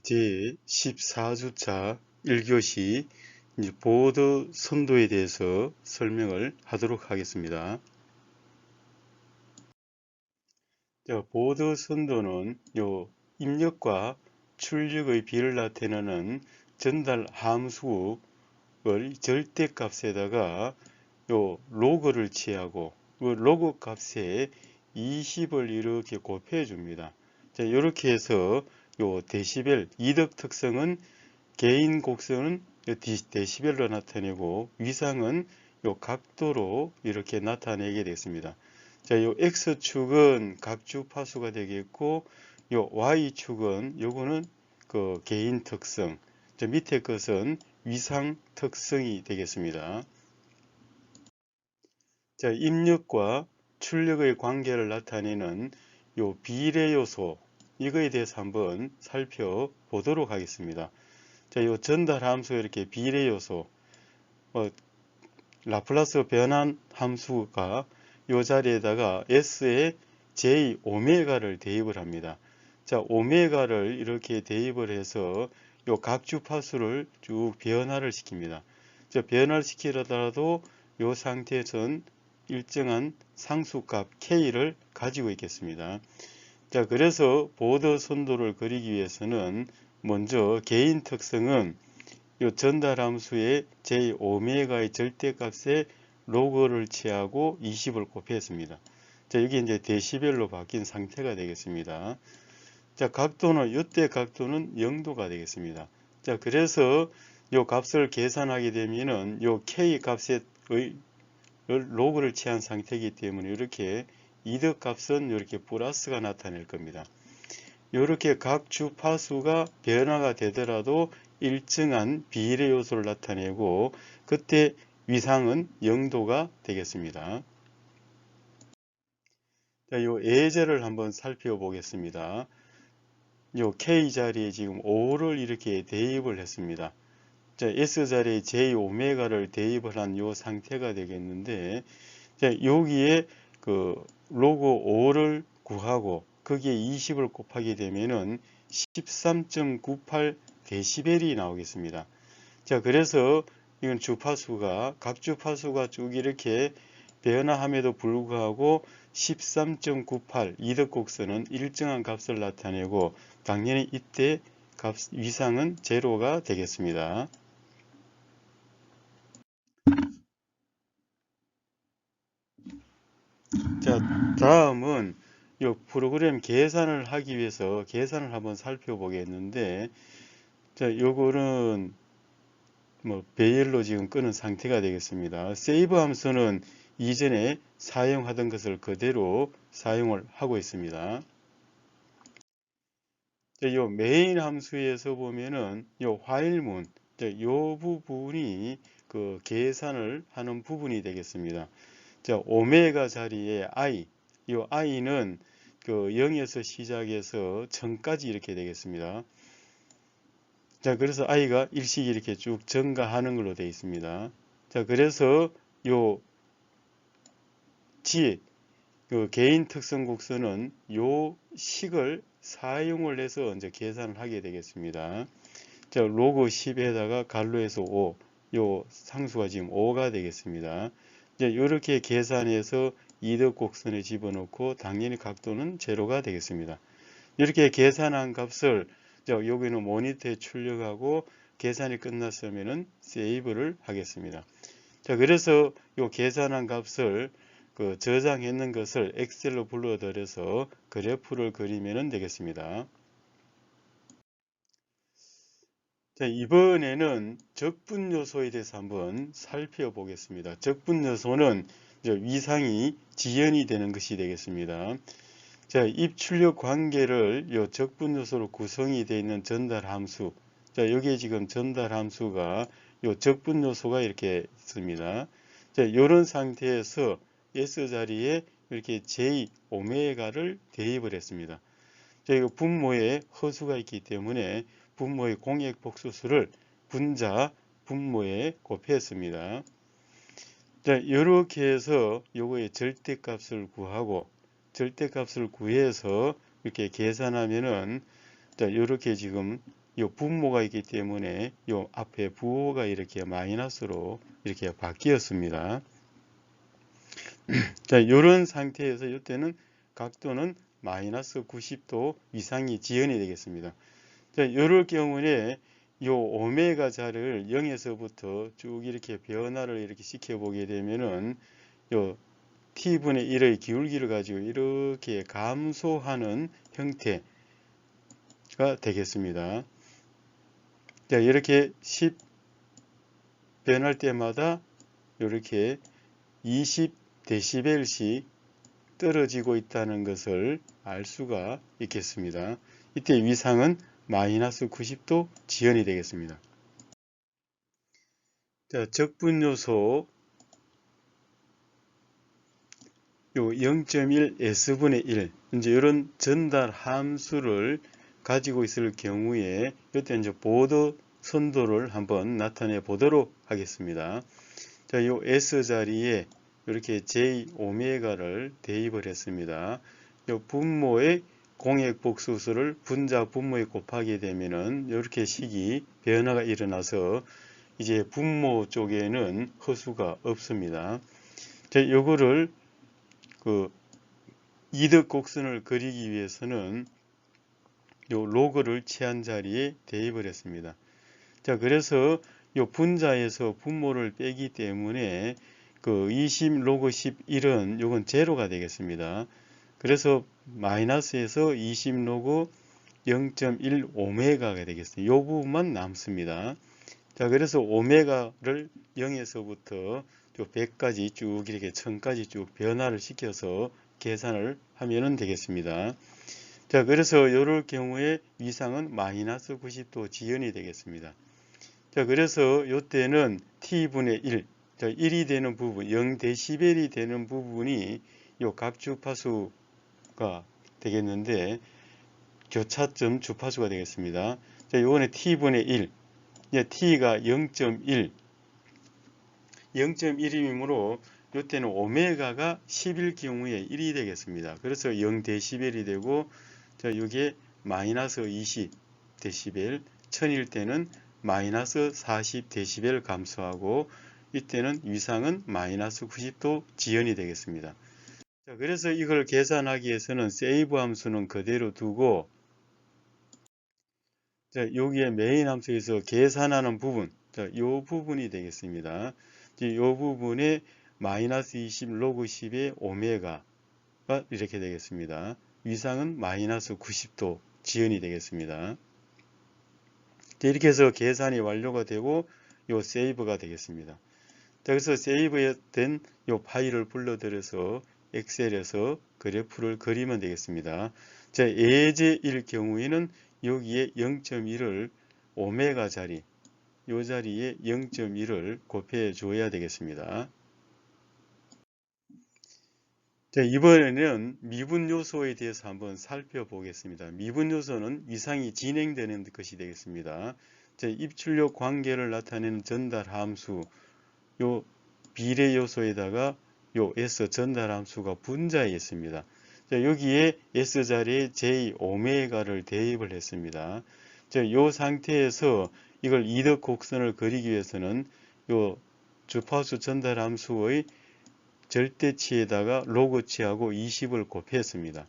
제 14주차 1교시 보드 선도에 대해서 설명을 하도록 하겠습니다. 보드 선도는 입력과 출력의 비를 나타내는 전달 함수를 절대값에다가 로그를 취하고 그 로그 값에 20을 이렇게 곱해 줍니다. 이렇게 해서 데시벨 이득 특성은 개인 곡선은 데시벨로 나타내고 위상은 각도로 이렇게 나타내게 됐습니다. 요 X축은 각주 파수가 되겠고, 요 Y축은 요거는 그 개인 특성, 밑에 것은 위상 특성이 되겠습니다. 입력과 출력의 관계를 나타내는 요 비례 요소, 이거에 대해서 한번 살펴보도록 하겠습니다. 요 전달 함수 이렇게 비례 요소, 라플라스 변환 함수가 요 자리에다가 S에 J 오메가를 대입을 합니다. 오메가를 이렇게 대입을 해서 요 각주 파수를 쭉 변화를 시킵니다. 변화를 시키더라도 요 상태에선 일정한 상수값 K를 가지고 있겠습니다. 그래서 보드 선도를 그리기 위해서는 먼저 개인 특성은 요 전달 함수의 j 오메가의 절대값에 로그를 취하고 20을 곱했습니다. 여기 이제 데시벨로 바뀐 상태가 되겠습니다. 각도는 이때 각도는 0도가 되겠습니다. 그래서 요 값을 계산하게 되면은 요 k 값의 로그를 취한 상태이기 때문에 이렇게 이득 값은 이렇게 플러스가 나타낼 겁니다. 이렇게 각 주파수가 변화가 되더라도 일정한 비례 요소를 나타내고 그때 위상은 0도가 되겠습니다. 요 예제를 한번 살펴보겠습니다. 요 K 자리에 지금 5를 이렇게 대입을 했습니다. S 자리에 J 오메가를 대입을 한 요 상태가 되겠는데, 여기에 그 로그 5를 구하고 거기에 20을 곱하게 되면은 13.98 데시벨이 나오겠습니다. 그래서 이건 주파수가 각 주파수가 쭉 이렇게 변화함에도 불구하고 13.98 이득 곡선은 일정한 값을 나타내고 당연히 이때 위상은 제로가 되겠습니다. 다음은 이 프로그램 계산을 하기 위해서 계산을 한번 살펴보겠는데, 요거는 베일로 지금 끄는 상태가 되겠습니다. 세이브 함수는 이전에 사용하던 것을 그대로 사용을 하고 있습니다. 요 메인 함수에서 보면은 요 화일문, 요 부분이 그 계산을 하는 부분이 되겠습니다. 오메가 자리에 i, 이 i는 그 0에서 시작해서 1000까지 이렇게 되겠습니다. 그래서 i가 일씩 이렇게 쭉 증가하는 걸로 되어 있습니다. 그래서 요 g, 그 개인 특성 곡선은 요 식을 사용을 해서 이제 계산을 하게 되겠습니다. 로그 10에다가 갈로에서 5, 요 상수가 지금 5가 되겠습니다. 이렇게 계산해서 이득 곡선에 집어넣고 당연히 각도는 제로가 되겠습니다. 이렇게 계산한 값을 여기는 모니터에 출력하고 계산이 끝났으면 세이브를 하겠습니다. 그래서 이 계산한 값을 저장했는 것을 엑셀로 불러들여서 그래프를 그리면 되겠습니다. 이번에는 적분 요소에 대해서 한번 살펴보겠습니다. 적분 요소는 위상이 지연이 되는 것이 되겠습니다. 입출력 관계를 요 적분 요소로 구성이 되어 있는 전달 함수. 여기에 지금 전달 함수가 요 적분 요소가 이렇게 있습니다. 이런 상태에서 S 자리에 이렇게 J 오메가를 대입을 했습니다. 이거 분모에 허수가 있기 때문에 분모의 공액 복수수를 분자 분모에 곱했습니다. 이렇게 해서 요거의 절대값을 구하고 절대값을 구해서 이렇게 계산하면은 자, 이렇게 지금 요 분모가 있기 때문에 요 앞에 부호가 이렇게 마이너스로 이렇게 바뀌었습니다. 자, 이런 상태에서 이때는 각도는 마이너스 90도 이상이 지연이 되겠습니다. 자, 이럴 경우에 요 오메가 자를 0에서부터 쭉 이렇게 변화를 이렇게 시켜보게 되면은 요 t분의 1의 기울기를 가지고 이렇게 감소하는 형태가 되겠습니다. 자, 이렇게 10 변할 때마다 이렇게 20dB씩 떨어지고 있다는 것을 알 수가 있겠습니다. 이때 위상은 마이너스 90도 지연이 되겠습니다. 자, 적분 요소 요 0.1 S분의 1 이제 이런 전달 함수를 가지고 있을 경우에 이때 이제 보도 선도를 한번 나타내 보도록 하겠습니다. 자, 요 S 자리에 이렇게 J 오메가를 대입을 했습니다. 요 분모의 공액 복수수를 분자 분모에 곱하게 되면은 이렇게 식이 변화가 일어나서 이제 분모 쪽에는 허수가 없습니다. 자, 요거를 그 이득 곡선을 그리기 위해서는 요 로그를 취한 자리에 대입을 했습니다. 자, 그래서 요 분자에서 분모를 빼기 때문에 그 20 로그 11은 요건 제로가 되겠습니다. 그래서 마이너스에서 20 로그 0.1 오메가가 되겠습니다. 요 부분만 남습니다. 자, 그래서 오메가를 0에서부터 100까지 쭉 이렇게 1000까지 쭉 변화를 시켜서 계산을 하면 되겠습니다. 자, 그래서 이럴 경우에 위상은 마이너스 90도 지연이 되겠습니다. 자, 그래서 이때는 t분의 1, 자, 1이 되는 부분, 0dB이 되는 부분이 요 각 주파수가 되겠는데 교차점 주파수가 되겠습니다. 자, 요번에 t분의 1, t가 0.1, 0.1이므로 이때는 오메가가 10일 경우에 1이 되겠습니다. 그래서 0dB이 되고, 자, 이게 마이너스 20dB, 1000일 때는 마이너스 40dB 감소하고, 이때는 위상은 마이너스 90도 지연이 되겠습니다. 자, 그래서 이걸 계산하기 위해서는 세이브 함수는 그대로 두고, 자, 여기에 메인 함수에서 계산하는 부분, 자, 이 부분이 되겠습니다. 이 부분에 마이너스 20 로그 10의 오메가가 이렇게 되겠습니다. 위상은 마이너스 90도 지연이 되겠습니다. 이렇게 해서 계산이 완료가 되고 요 세이브가 되겠습니다. 자, 그래서 세이브된 요 파일을 불러들여서 엑셀에서 그래프를 그리면 되겠습니다. 자, 예제일 경우에는 여기에 0.1을 오메가 자리, 요 자리에 0.1을 곱해 줘야 되겠습니다. 자, 이번에는 미분 요소에 대해서 한번 살펴보겠습니다. 미분 요소는 위상이 진행되는 것이 되겠습니다. 자, 입출력 관계를 나타내는 전달 함수, 요 비례 요소에다가 요 S 전달 함수가 분자에 있습니다. 자, 여기에 S 자리에 J 오메가를 대입을 했습니다. 자, 요 상태에서 이걸 이득 곡선을 그리기 위해서는 요 주파수 전달 함수의 절대치에다가 로그치하고 20을 곱했습니다.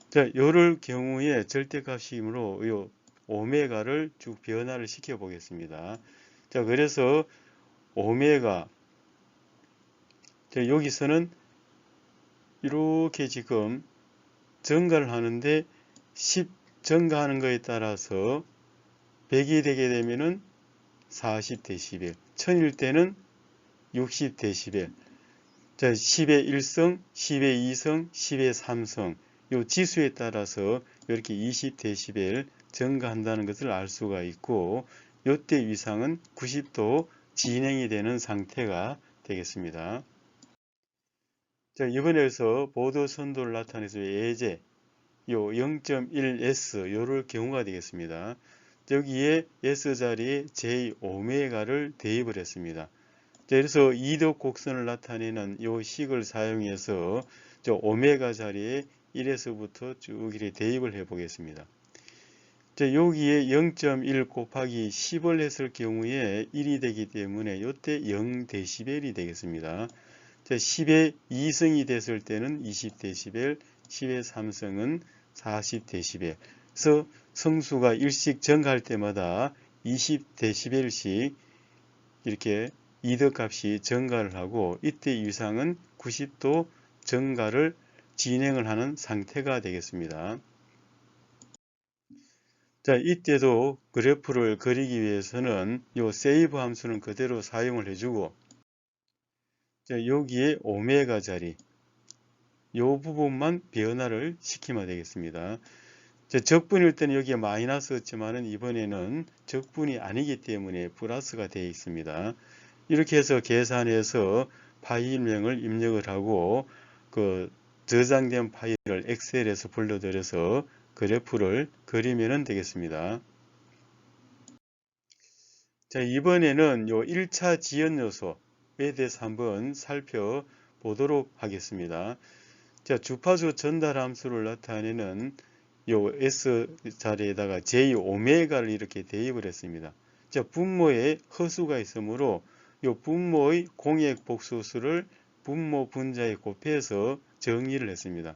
자, 요럴 경우에 절대값이므로 요 오메가를 쭉 변화를 시켜 보겠습니다. 자, 그래서 오메가, 자, 여기서는 이렇게 지금 증가를 하는데 10 증가하는 것에 따라서 100이 되게 되면은 40dB, 1000일 때는 60dB, 자, 10의 1성, 10의 2성, 10의 3성, 이 지수에 따라서 이렇게 20dB 증가한다는 것을 알 수가 있고, 이때 위상은 90도 진행이 되는 상태가 되겠습니다. 자, 이번에서 보도 선도를 나타내서 예제, 요 0.1S, 요럴 경우가 되겠습니다. 여기에 S 자리에 J 오메가를 대입을 했습니다. 그래서 이득 곡선을 나타내는 이 식을 사용해서 저 오메가 자리에 1에서부터 쭉 이렇게 대입을 해 보겠습니다. 자, 여기에 0.1 곱하기 10을 했을 경우에 1이 되기 때문에 이때 0dB이 되겠습니다. 자, 10의 2승이 됐을 때는 20dB, 10의 3승은 40dB. 그래서 성수가 일씩 증가할 때마다 20dB씩 이렇게 이덕값이 증가를 하고 이때 위상은 90도 증가를 진행을 하는 상태가 되겠습니다. 자, 이때도 그래프를 그리기 위해서는 요 세이브 함수는 그대로 사용을 해주고, 자, 여기에 오메가 자리 요 부분만 변화를 시키면 되겠습니다. 자, 적분일 때는 여기에 마이너스였지만은 이번에는 적분이 아니기 때문에 플러스가 되어 있습니다. 이렇게 해서 계산해서 파일명을 입력을 하고 그 저장된 파일을 엑셀에서 불러들여서 그래프를 그리면 되겠습니다. 자, 이번에는 요 1차 지연 요소에 대해서 한번 살펴보도록 하겠습니다. 자, 주파수 전달 함수를 나타내는 요 S 자리에다가 J 오메가를 이렇게 대입을 했습니다. 자, 분모에 허수가 있으므로 요 분모의 공액 복소수를 분모 분자에 곱해서 정의를 했습니다.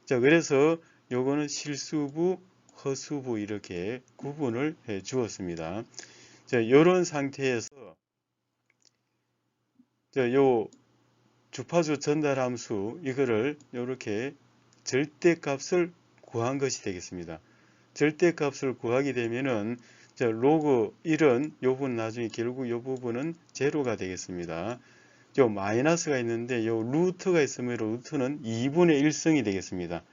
자, 그래서 요거는 실수부, 허수부 이렇게 구분을 해 주었습니다. 자, 이런 상태에서 자, 요 주파수 전달 함수 이거를 이렇게 절대값을 구한 것이 되겠습니다. 절대값을 구하게 되면은 자, 로그 1은 요 부분 나중에 결국 요 부분은 제로가 되겠습니다. 요 마이너스가 있는데 요 루트가 있으면 루트는 2분의 1승이 되겠습니다.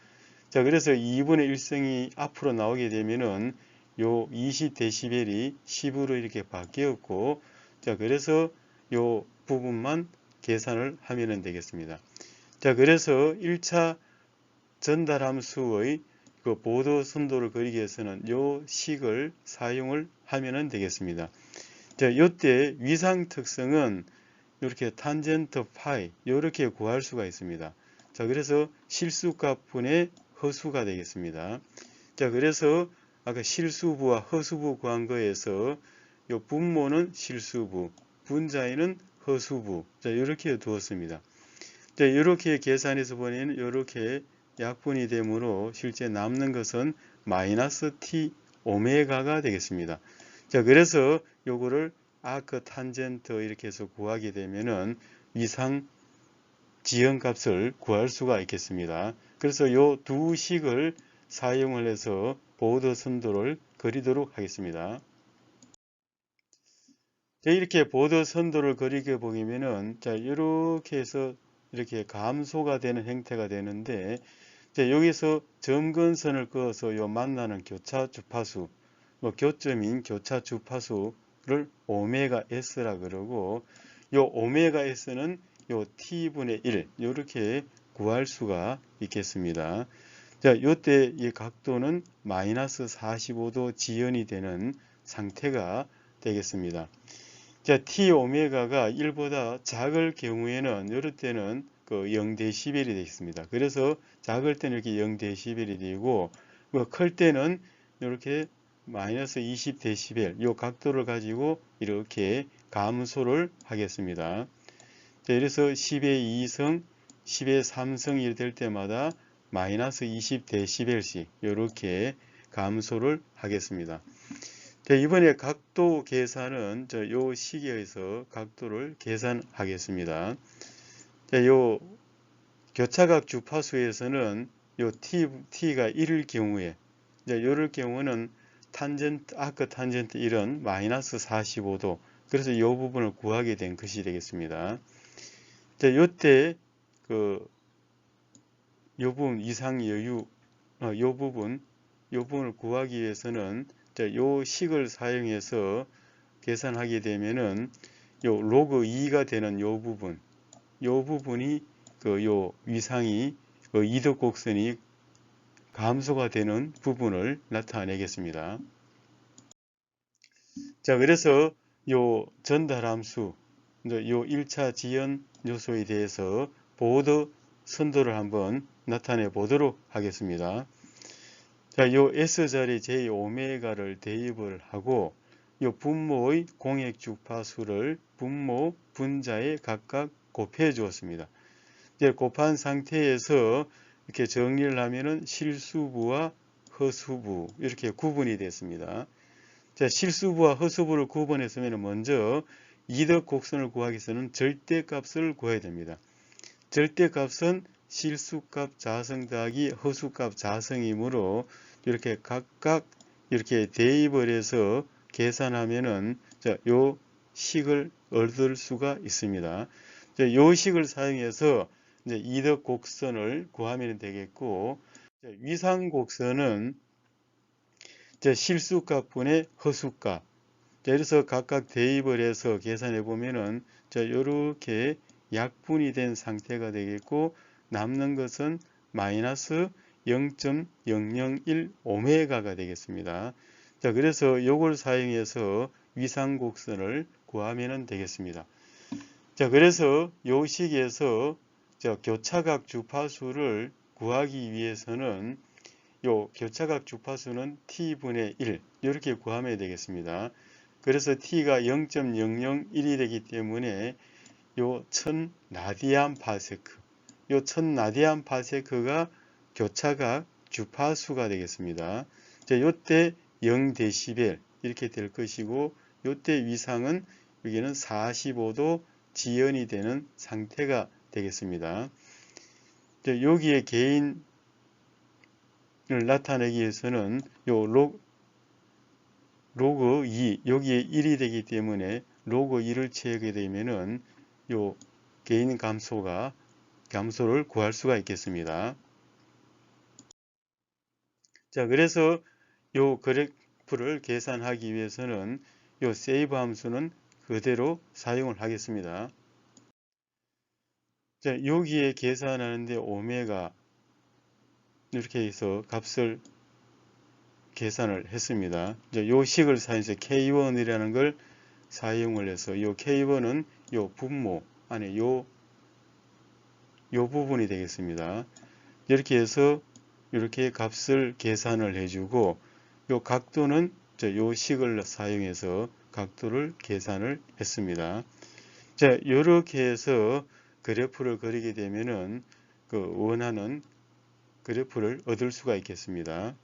자, 그래서 2분의 1승이 앞으로 나오게 되면은 요 20dB이 10으로 이렇게 바뀌었고, 자, 그래서 요 부분만 계산을 하면 되겠습니다. 자, 그래서 1차 전달 함수의 그 보도 선도를 그리기 위해서는 요 식을 사용을 하면 되겠습니다. 자, 요때 위상 특성은 이렇게 탄젠트 파이 이렇게 구할 수가 있습니다. 자, 그래서 실수값분의 허수가 되겠습니다. 자, 그래서 아까 실수부와 허수부 구한 거에서 요 분모는 실수부, 분자에는 허수부. 자, 이렇게 두었습니다. 자, 이렇게 계산해서 보면 이렇게 약분이 되므로 실제 남는 것은 마이너스 t 오메가가 되겠습니다. 자, 그래서 요거를 아크 탄젠트 이렇게 해서 구하게 되면은 위상 지연값을 구할 수가 있겠습니다. 그래서 요 두 식을 사용을 해서 보드 선도를 그리도록 하겠습니다. 자, 이렇게 보드 선도를 그리게 보면은 자, 이렇게 해서 이렇게 감소가 되는 형태가 되는데 자, 여기서 점근선을 그어서 요 만나는 교차 주파수 뭐 교점인 교차 주파수를 오메가 s라 그러고 요 오메가 s는 요 t분의 1 이렇게 구할 수가 있겠습니다. 자, 요때 이 각도는 마이너스 45도 지연이 되는 상태가 되겠습니다. 자, t 오메가가 1보다 작을 경우에는 이럴 때는 그 0dB이 되겠습니다. 그래서 작을 때는 이렇게 0dB이 되고 클 때는 이렇게 마이너스 20dB 이 각도를 가지고 이렇게 감소를 하겠습니다. 자, 그래서 10의 2승, 10의 3승이 될 때마다 마이너스 20dB씩 이렇게 감소를 하겠습니다. 자, 이번에 각도 계산은 요 시계에서 각도를 계산하겠습니다. 자, 요 교차각 주파수에서는 요 t가 1일 경우에 이럴 경우는 탄젠트 아크 탄젠트 1은 마이너스 45도 그래서 이 부분을 구하게 된 것이 되겠습니다. 자, 요때 그 요 부분 이상 여유 요 부분을 구하기 위해서는 자, 요 식을 사용해서 계산하게 되면은 요 로그 2가 되는 요 부분이 그 요 위상이 그 이덕 곡선이 감소가 되는 부분을 나타내겠습니다. 자, 그래서 요 전달함수, 요 1차 지연 요소에 대해서 보드 선도를 한번 나타내 보도록 하겠습니다. 자, 요 S자리 J 오메가를 대입을 하고 요 분모의 공액 주파수를 분모 분자에 각각 곱해 주었습니다. 이제 곱한 상태에서 이렇게 정리를 하면은 실수부와 허수부 이렇게 구분이 됐습니다. 자, 실수부와 허수부를 구분했으면 먼저 이득 곡선을 구하기 위해서는 절대값을 구해야 됩니다. 절대값은 실수값 자성 더하기 허수값 자성이므로 이렇게 각각 이렇게 대입을 해서 계산하면은 요 식을 얻을 수가 있습니다. 요 식을 사용해서 이제 이득 곡선을 구하면 되겠고, 위상 곡선은 실수값분의 허수값. 그래서 각각 대입을 해서 계산해 보면은 이렇게 약분이 된 상태가 되겠고, 남는 것은 마이너스 0.001 오메가가 되겠습니다. 자, 그래서 이걸 사용해서 위상곡선을 구하면 되겠습니다. 자, 그래서 요 식에서 교차각 주파수를 구하기 위해서는 요 교차각 주파수는 t분의 1 이렇게 구하면 되겠습니다. 그래서 t가 0.001이 되기 때문에 요 1000 라디안 파세크, 요 1000 라디안 파세크가 교차각 주파수가 되겠습니다. 자, 요때 0데시벨 이렇게 될 것이고, 요때 위상은 여기는 45도 지연이 되는 상태가 되겠습니다. 자, 여기에 개인을 나타내기 위해서는 요 로그 2, 여기에 1이 되기 때문에 로그 2를 채우게 되면은 요 개인 감소를 구할 수가 있겠습니다. 자, 그래서 요 그래프를 계산하기 위해서는 요 세이브 함수는 그대로 사용을 하겠습니다. 자, 여기에 계산하는데 오메가 이렇게 해서 값을 계산을 했습니다. 이제 요 식을 사용해서 K1이라는 걸 사용을 해서 요 K1은 요 분모 안에 요 부분이 되겠습니다. 이렇게 해서 이렇게 값을 계산을 해주고, 요 각도는 요 식을 사용해서 각도를 계산을 했습니다. 자, 이렇게 해서 그래프를 그리게 되면은 그 원하는 그래프를 얻을 수가 있겠습니다.